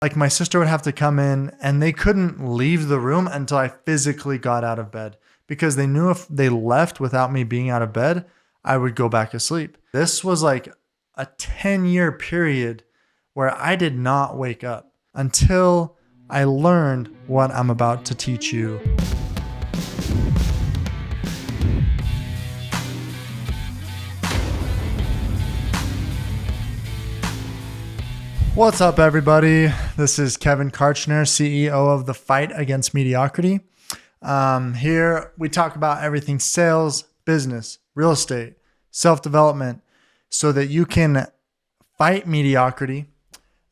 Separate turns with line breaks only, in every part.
Like my sister would have to come in and they couldn't leave the room until I physically got out of bed because they knew if they left without me being out of bed, I would go back asleep. This was like a 10-year period where I did not wake up until I learned what I'm about to teach you. What's up, everybody? This is Kevin Kartchner, CEO of the Fight Against Mediocrity. Here we talk about everything sales, business, real estate, self-development, so that you can fight mediocrity,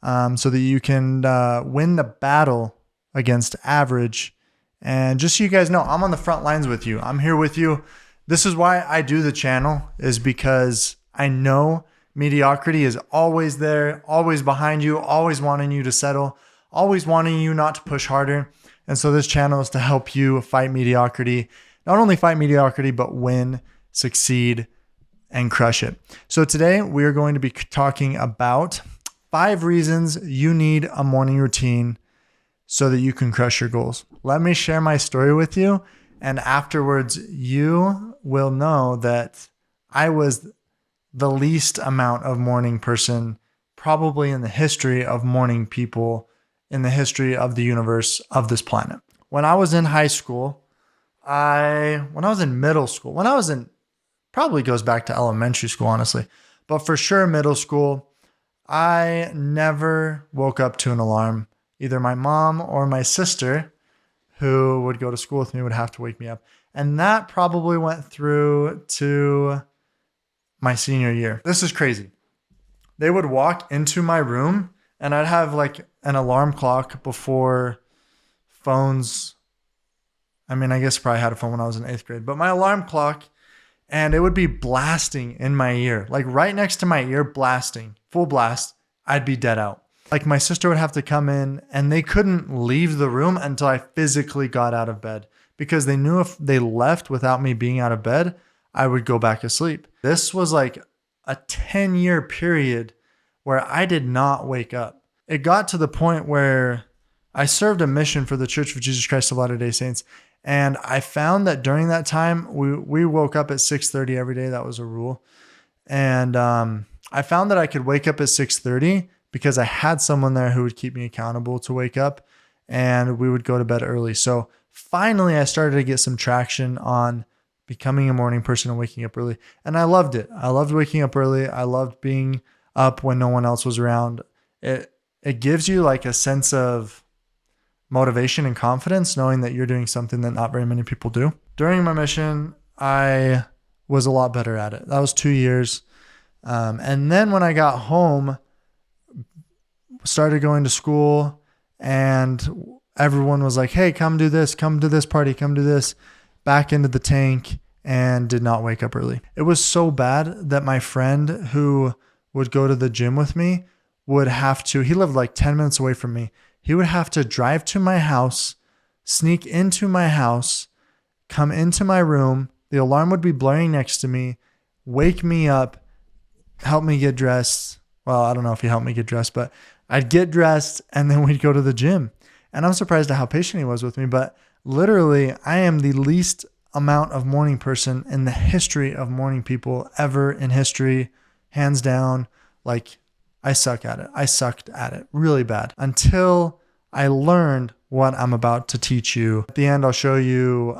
so that you can win the battle against average. And just so you guys know, I'm on the front lines with you. I'm here with you. This is why I do the channel, is because I know mediocrity is always there, always behind you, always wanting you to settle, always wanting you not to push harder. And so this channel is to help you fight mediocrity, not only fight mediocrity, but win, succeed, and crush it. So today we are going to be talking about 5 reasons you need a morning routine so that you can crush your goals. Let me share my story with you. And afterwards, you will know that I was the least amount of morning person probably in the history of morning people, in the history of the universe, of this planet. When I was in high school, when I was in middle school, probably goes back to elementary school, honestly, but for sure middle school, I never woke up to an alarm. Either my mom or my sister, who would go to school with me, would have to wake me up. And that probably went through to my senior year. This is crazy. They would walk into my room and I'd have like an alarm clock before phones. I mean, I guess I probably had a phone when I was in 8th grade, but my alarm clock, and it would be blasting in my ear, like right next to my ear, blasting, full blast. I'd be dead out. Like my sister would have to come in and they couldn't leave the room until I physically got out of bed because they knew if they left without me being out of bed, I would go back asleep. This was like a 10-year period where I did not wake up. It got to the point where I served a mission for the Church of Jesus Christ of Latter-day Saints. And I found that during that time, we woke up at 6:30 every day. That was a rule. And I found that I could wake up at 6:30 because I had someone there who would keep me accountable to wake up, and we would go to bed early. So finally, I started to get some traction on becoming a morning person and waking up early. And I loved it. I loved waking up early. I loved being up when no one else was around. It gives you like a sense of motivation and confidence, knowing that you're doing something that not very many people do. During my mission, I was a lot better at it. That was 2 years. And then when I got home, started going to school, and everyone was like, hey, come do this party, come do this. Back into the tank, and did not wake up early. It was so bad that my friend who would go to the gym with me would have to, he lived like 10 minutes away from me. He would have to drive to my house, sneak into my house, come into my room. The alarm would be blaring next to me, wake me up, help me get dressed. Well, I don't know if he helped me get dressed, but I'd get dressed and then we'd go to the gym. And I'm surprised at how patient he was with me, but literally, I am the least amount of morning person in the history of morning people ever in history, hands down. Like, I suck at it. I sucked at it really bad until I learned what I'm about to teach you. At the end, I'll show you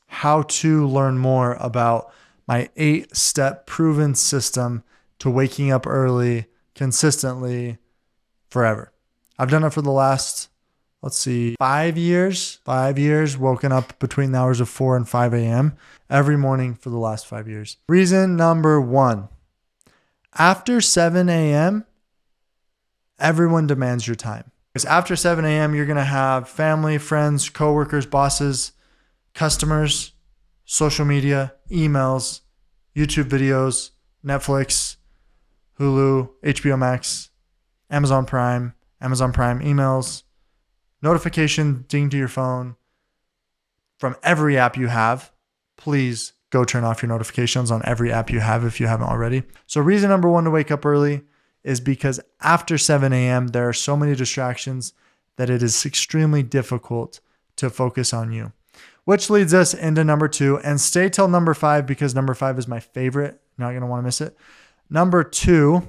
how to learn more about my 8-step proven system to waking up early consistently forever. I've done it for the last 5 years, woken up between the hours of 4 and 5 a.m. every morning for the last 5 years. Reason number 1, after 7 a.m., everyone demands your time. Because after 7 a.m., you're going to have family, friends, coworkers, bosses, customers, social media, emails, YouTube videos, Netflix, Hulu, HBO Max, Amazon Prime emails, notification ding to your phone from every app you have. Please go turn off your notifications on every app you have if you haven't already. So reason number 1 to wake up early is because after 7 a.m., there are so many distractions that it is extremely difficult to focus on you. Which leads us into number 2, and stay till number 5 because number 5 is my favorite. You're not going to want to miss it. Number 2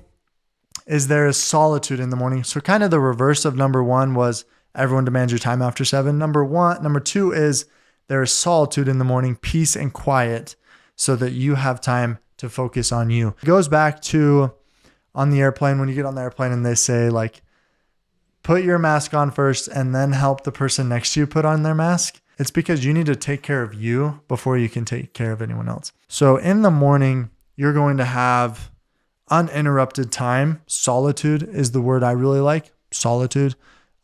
is there is solitude in the morning. So kind of the reverse of number 1 was everyone demands your time after 7. Number 2 is there is solitude in the morning, peace and quiet, so that you have time to focus on you. It goes back to on the airplane, when you get on the airplane and they say like, put your mask on first and then help the person next to you put on their mask. It's because you need to take care of you before you can take care of anyone else. So in the morning, you're going to have uninterrupted time. Solitude is the word I really like. Solitude,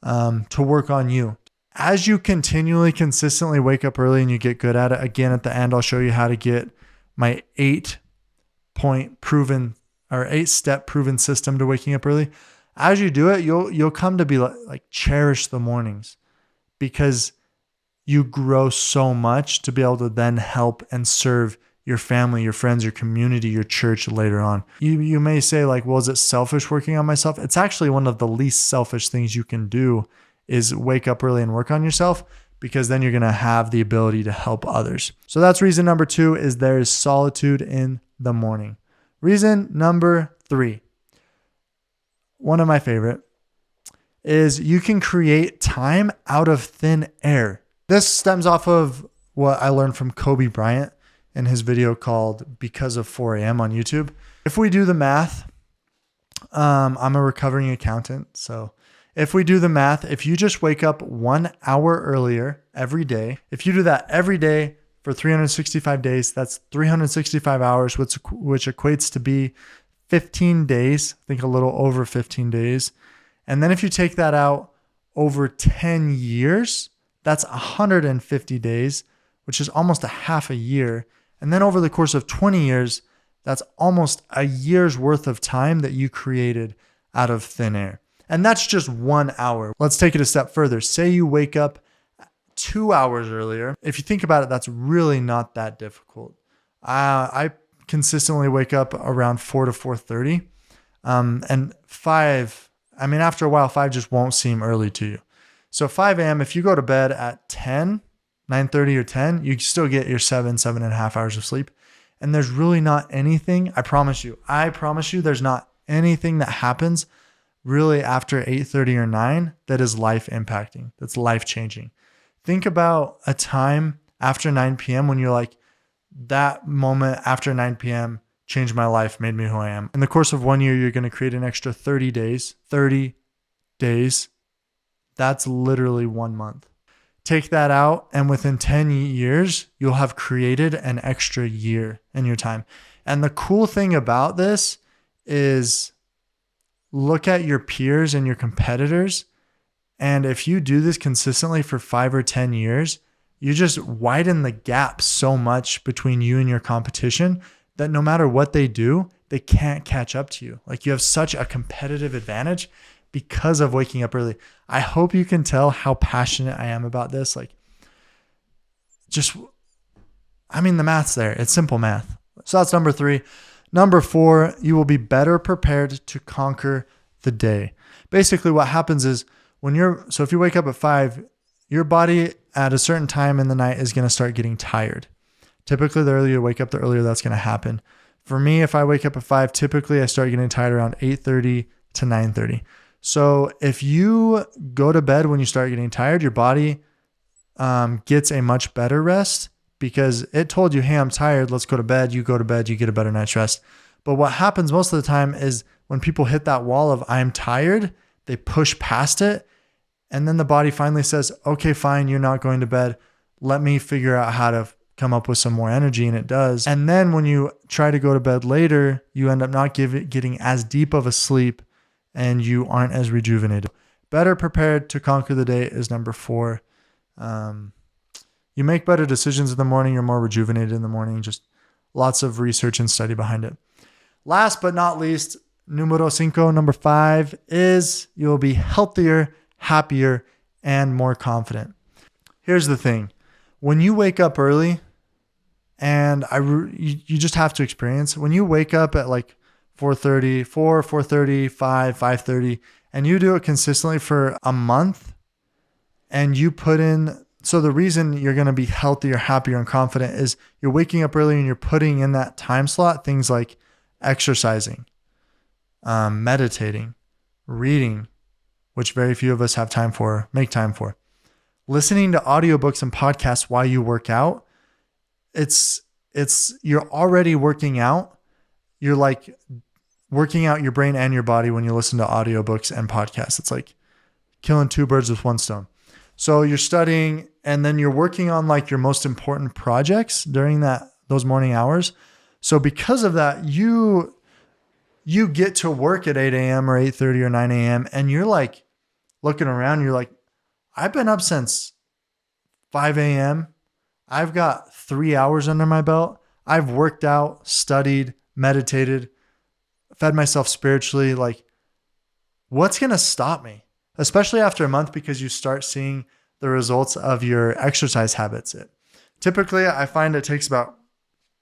to work on you. As you continually, consistently wake up early and you get good at it, again, at the end, I'll show you how to get my 8-step proven system to waking up early. As you do it, you'll come to be like cherish the mornings because you grow so much to be able to then help and serve your family, your friends, your community, your church later on. You may say like, well, is it selfish working on myself? It's actually one of the least selfish things you can do is wake up early and work on yourself, because then you're going to have the ability to help others. So that's reason number 2 is there is solitude in the morning. Reason number 3, one of my favorite, is you can create time out of thin air. This stems off of what I learned from Kobe Bryant in his video called Because of 4 a.m. on YouTube. If we do the math, I'm a recovering accountant. So if we do the math, if you just wake up 1 hour earlier every day, if you do that every day for 365 days, that's 365 hours, which equates to be 15 days, I think a little over 15 days. And then if you take that out over 10 years, that's 150 days, which is almost a half a year. And then over the course of 20 years, that's almost a year's worth of time that you created out of thin air. And that's just 1 hour. Let's take it a step further. Say you wake up 2 hours earlier. If you think about it, that's really not that difficult. I consistently wake up around 4 to 4:30. And 5, after a while, 5 just won't seem early to you. So 5 a.m., if you go to bed at 9:30 or 10, you still get your 7.5 hours of sleep. And there's really not anything, I promise you, there's not anything that happens really after 8:30 or 9 that is life impacting, that's life changing. Think about a time after 9 p.m. when you're like, that moment after 9 p.m. changed my life, made me who I am. In the course of 1 year, you're going to create an extra 30 days. 30 days. That's literally 1 month. Take that out, and within 10 years, you'll have created an extra year in your time. And the cool thing about this is look at your peers and your competitors. And if you do this consistently for 5 or 10 years, you just widen the gap so much between you and your competition that no matter what they do, they can't catch up to you. Like, you have such a competitive advantage because of waking up early. I hope you can tell how passionate I am about this. Like, the math's there. It's simple math. So that's number 3. Number 4, you will be better prepared to conquer the day. Basically, what happens is if you wake up at 5, your body at a certain time in the night is going to start getting tired. Typically, the earlier you wake up, the earlier that's going to happen. For me, if I wake up at 5, typically I start getting tired around 8:30 to 9:30. So if you go to bed when you start getting tired, your body gets a much better rest because it told you, hey, I'm tired, let's go to bed. You go to bed, you get a better night's rest. But what happens most of the time is when people hit that wall of I'm tired, they push past it. And then the body finally says, okay, fine, you're not going to bed. Let me figure out how to come up with some more energy. And it does. And then when you try to go to bed later, you end up not getting as deep of a sleep and you aren't as rejuvenated. Better prepared to conquer the day is number 4. You make better decisions in the morning. You're more rejuvenated in the morning. Just lots of research and study behind it. Last but not least, numero 5, number 5 is you'll be healthier, happier, and more confident. Here's the thing. When you wake up early, and you just have to experience, when you wake up at like 4:30, 4, 4:30, 5, 5:30, and you do it consistently for a month, and you put in, so the reason you're going to be healthier, happier, and confident is you're waking up early and you're putting in that time slot things like exercising, meditating, reading, which very few of us have time for, make time for, listening to audiobooks and podcasts while you work out. You're already working out. You're like working out your brain and your body when you listen to audiobooks and podcasts. It's like killing two birds with one stone. So you're studying and then you're working on like your most important projects during those morning hours. So because of that, you get to work at 8 a.m. or 8:30 or 9 a.m. and you're like looking around, you're like, I've been up since 5 a.m. I've got 3 hours under my belt. I've worked out, studied, meditated, fed myself spiritually. Like, what's going to stop me? Especially after a month, because you start seeing the results of your exercise habits. Typically, I find it takes about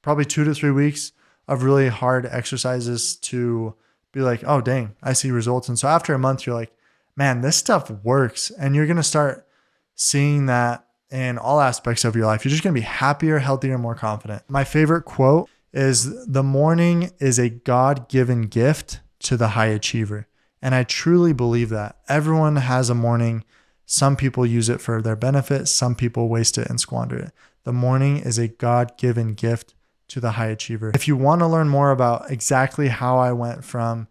probably 2 to 3 weeks of really hard exercises to be like, oh, dang, I see results. And so after a month, you're like, man, this stuff works. And you're going to start seeing that in all aspects of your life. You're just going to be happier, healthier, more confident. My favorite quote is, the morning is a God-given gift to the high achiever. And I truly believe that. Everyone has a morning. Some people use it for their benefit. Some people waste it and squander it. The morning is a God-given gift to the high achiever. If you want to learn more about exactly how I went from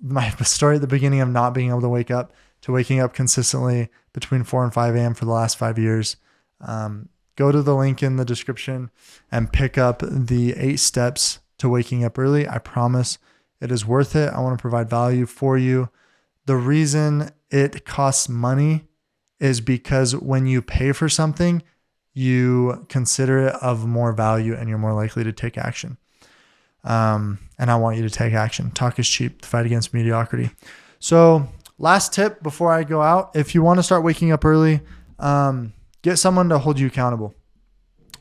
my story at the beginning of not being able to wake up to waking up consistently between 4 and 5 a.m. for the last 5 years, go to the link in the description and pick up the 8 steps to waking up early. I promise it is worth it. I want to provide value for you. The reason it costs money is because when you pay for something, you consider it of more value and you're more likely to take action. And I want you to take action. Talk is cheap. The fight against mediocrity. So last tip before I go out, if you want to start waking up early, get someone to hold you accountable,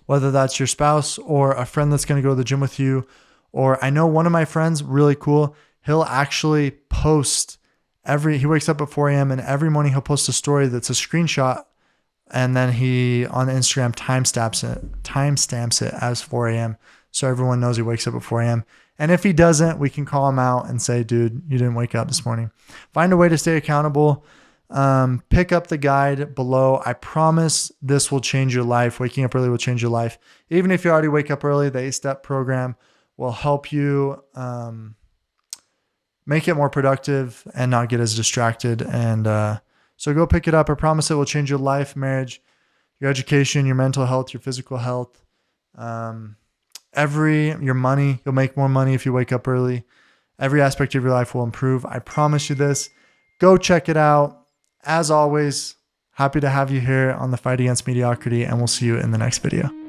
whether that's your spouse or a friend that's going to go to the gym with you. Or I know one of my friends, really cool, he'll actually post he wakes up at 4 a.m. and every morning he'll post a story that's a screenshot, and then he on Instagram timestamps it as 4 a.m. so everyone knows he wakes up at 4 a.m. And if he doesn't, we can call him out and say, dude, you didn't wake up this morning. Find a way to stay accountable. Pick up the guide below. I promise this will change your life. Waking up early will change your life. Even if you already wake up early, the 8-step program will help you make it more productive and not get as distracted. And so go pick it up. I promise it will change your life, marriage, your education, your mental health, your physical health, your money. You'll make more money if you wake up early. Every aspect of your life will improve. I promise you this. Go check it out. As always, happy to have you here on the Fight Against Mediocrity, and we'll see you in the next video.